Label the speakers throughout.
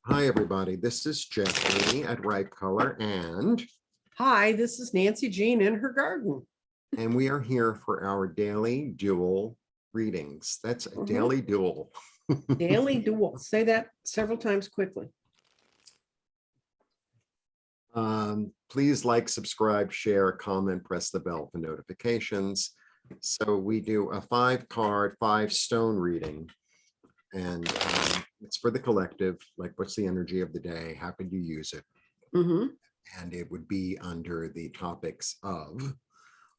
Speaker 1: Hi, everybody. This is Jeffrey at Right Color,
Speaker 2: Hi, this is Nancy Jean in her garden.
Speaker 1: and we are here for our daily dual readings. That's a daily dual.
Speaker 2: Daily dual. Say that several times quickly.
Speaker 1: Please like, subscribe, share, comment, press the bell for notifications. So we do a 5-card, 5-stone reading, and it's for the collective. Like, what's the energy of the day? How could you use it? And it would be under the topics of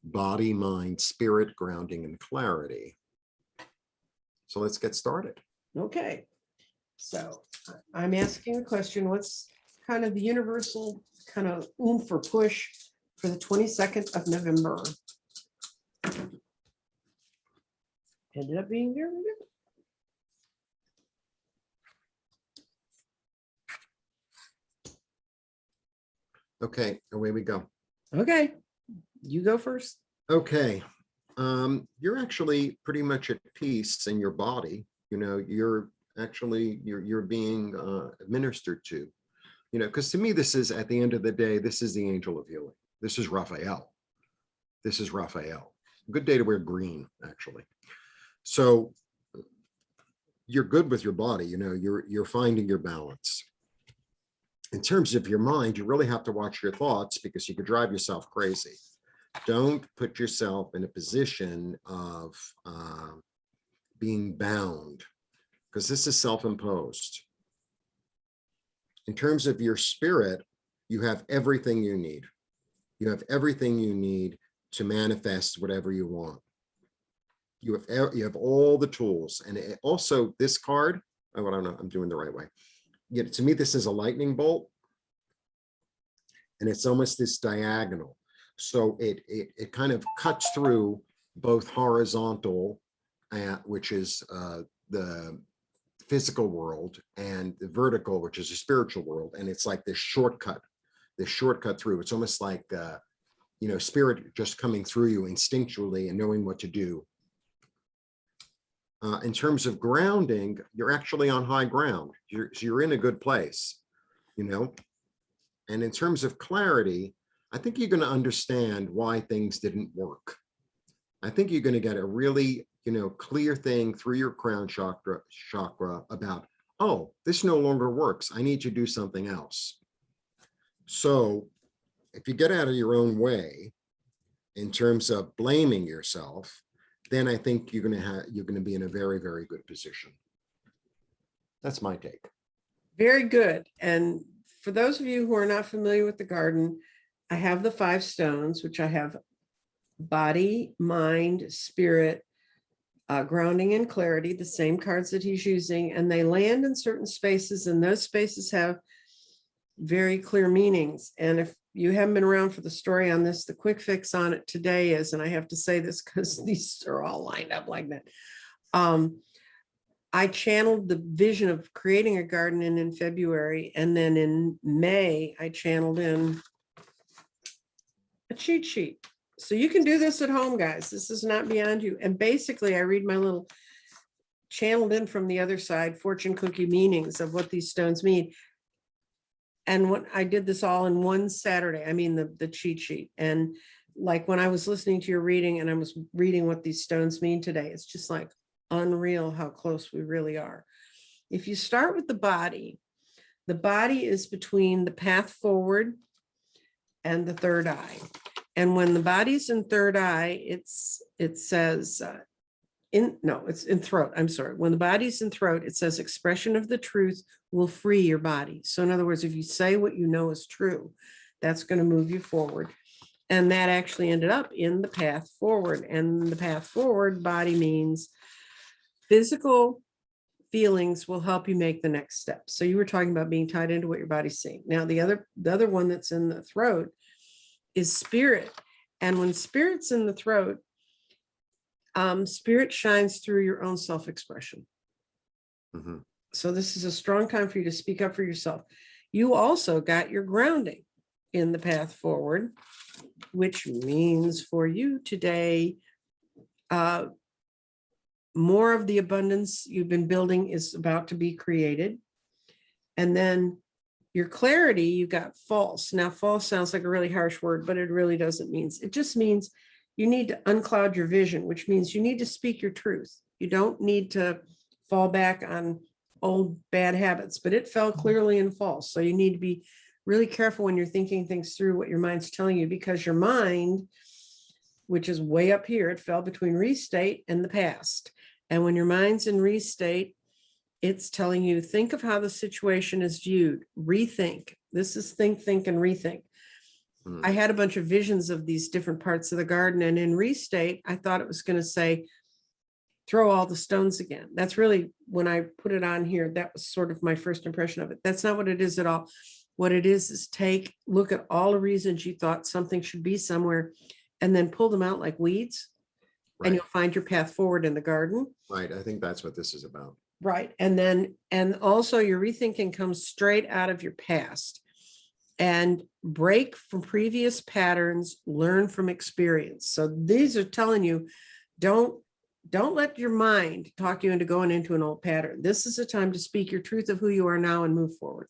Speaker 1: body, mind, spirit, grounding, and clarity. So let's get started.
Speaker 2: Okay. So I'm asking a question. What's kind of the universal kind of oomph or push for the 22nd of November? Ended up being very good.
Speaker 1: Okay, away we go.
Speaker 2: Okay. You go first.
Speaker 1: Okay. You're actually pretty much at peace in your body. You know, you're being administered to, you know, because to me, this is, at the end of the day, this is the angel of healing. This is Raphael. This is Raphael. Good day to wear green, actually. So you're good with your body, you know, you're finding your balance. In terms of your mind, you really have to watch your thoughts because you could drive yourself crazy. Don't put yourself in a position of being bound, because this is self-imposed. In terms of your spirit, you have everything you need. You have everything you need to manifest whatever you want. You have all the tools. And also this card, oh, I don't know, I'm doing the right way. Yeah, to me, this is a lightning bolt, and it's almost this diagonal. So it kind of cuts through both horizontal, which is the physical world, and the vertical, which is the spiritual world. And it's like this shortcut through. It's almost like, you know, spirit just coming through you instinctually and knowing what to do. In terms of grounding, you're actually on high ground. You're in a good place, you know. And in terms of clarity, I think you're going to understand why things didn't work. I think you're going to get a really, you know, clear thing through your crown chakra about, oh, this no longer works. I need to do something else. So if you get out of your own way in terms of blaming yourself, then I think you're going to be in a very, very good position. That's my take.
Speaker 2: Very good. And for those of you who are not familiar with the garden, I have the 5 stones, which I have body, mind, spirit, grounding, and clarity, the same cards that he's using, and they land in certain spaces, and those spaces have very clear meanings. And if you haven't been around for the story on this, the quick fix on it today is, and I have to say this because these are all lined up like that. I channeled the vision of creating a garden in February, and then in May, I channeled in a cheat sheet. So you can do this at home, guys. This is not beyond you. And basically, I read my little channeled in from the other side fortune cookie meanings of what these stones mean. And what I did this all in one Saturday, I mean, the cheat sheet. And like when I was listening to your reading and I was reading what these stones mean today, it's just like unreal how close we really are. If you start with the body is between the path forward and the third eye. And when the body's in third eye, it says, it's in throat. I'm sorry. When the body's in throat, it says expression of the truth will free your body. So in other words, if you say what you know is true, that's going to move you forward. And that actually ended up in the path forward. And the path forward body means physical feelings will help you make the next step. So you were talking about being tied into what your body's seeing. Now, the other one that's in the throat is spirit. And when spirit's in the throat, spirit shines through your own self-expression. So this is a strong time for you to speak up for yourself. You also got your grounding in the path forward, which means for you today, more of the abundance you've been building is about to be created. And then your clarity, you got false. Now, false sounds like a really harsh word, but it really doesn't mean, it just means you need to uncloud your vision, which means you need to speak your truth. You don't need to fall back on old bad habits, but it fell clearly in false. So you need to be really careful when you're thinking things through what your mind's telling you, because your mind, which is way up here, it fell between restate and the past. And when your mind's in restate, it's telling you, think of how the situation is viewed, rethink. This is think, and rethink. I had a bunch of visions of these different parts of the garden, and in restate, I thought it was going to say, throw all the stones again. That's really, when I put it on here, that was sort of my first impression of it. That's not what it is at all. What it is look at all the reasons you thought something should be somewhere, and then pull them out like weeds,
Speaker 1: Right.
Speaker 2: and you'll find your path forward in the garden.
Speaker 1: Right. I think that's what this is about.
Speaker 2: Right. And also your rethinking comes straight out of your past, and break from previous patterns, learn from experience. So these are telling you, don't let your mind talk you into going into an old pattern. This is a time to speak your truth of who you are now and move forward.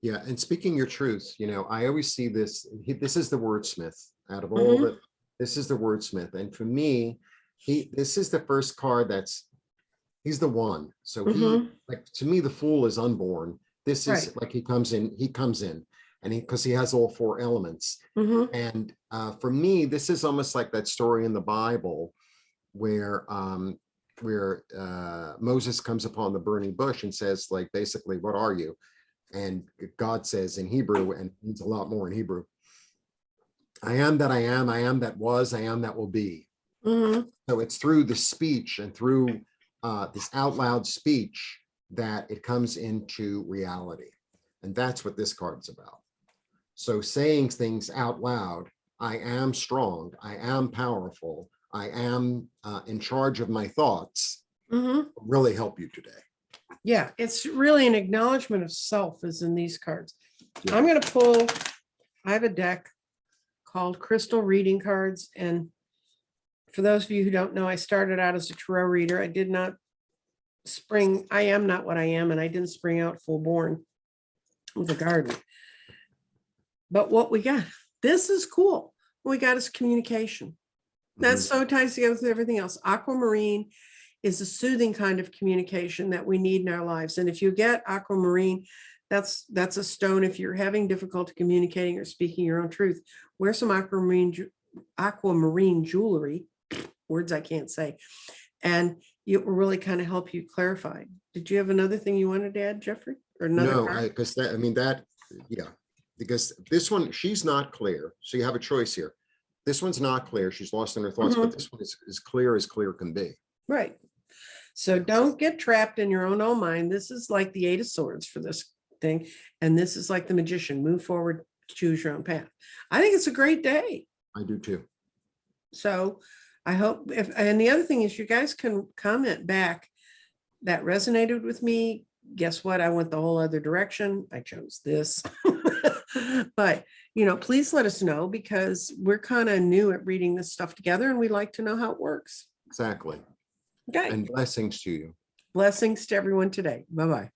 Speaker 1: Yeah. And speaking your truth, I always see this. This is the wordsmith out of all the, this is the wordsmith. And for me, this is the first card he's the one. So like, to me, the fool is unborn. This is like, he comes in and because he has all four elements. And for me, this is almost like that story in the Bible where Moses comes upon the burning bush and says, like, basically, what are you? And God says in Hebrew, and it means a lot more in Hebrew, I am that I am that was, I am that will be. So it's through the speech and through this out loud speech that it comes into reality. And that's what this card's about. So saying things out loud, I am strong, I am powerful, I am in charge of my thoughts, really help you today.
Speaker 2: Yeah, it's really an acknowledgement of self is in these cards. Yeah. I'm going to pull, I have a deck called Crystal Reading Cards. And for those of you who don't know, I started out as a tarot reader. I did not I am not what I am, and I didn't spring out full born with the garden. But what we got, this is cool. What we got is communication. That so ties together with everything else. Aquamarine is a soothing kind of communication that we need in our lives. And if you get aquamarine, that's a stone. If you're having difficulty communicating or speaking your own truth, wear some aquamarine jewelry, words I can't say, and it will really kind of help you clarify. Did you have another thing you wanted to add, Jeffrey? Or another?
Speaker 1: No, because this one, she's not clear. So you have a choice here. This one's not clear. She's lost in her thoughts, but this one is as clear can be.
Speaker 2: Right. So don't get trapped in your own mind. This is like the Eight of Swords for this thing. And this is like the Magician. Move forward, choose your own path. I think it's a great day.
Speaker 1: I do too.
Speaker 2: So I hope and the other thing is you guys can comment back that resonated with me. Guess what? I went the whole other direction. I chose this. But, please let us know, because we're kind of new at reading this stuff together and we like to know how it works.
Speaker 1: Exactly.
Speaker 2: Okay.
Speaker 1: And blessings to you.
Speaker 2: Blessings to everyone today. Bye-bye.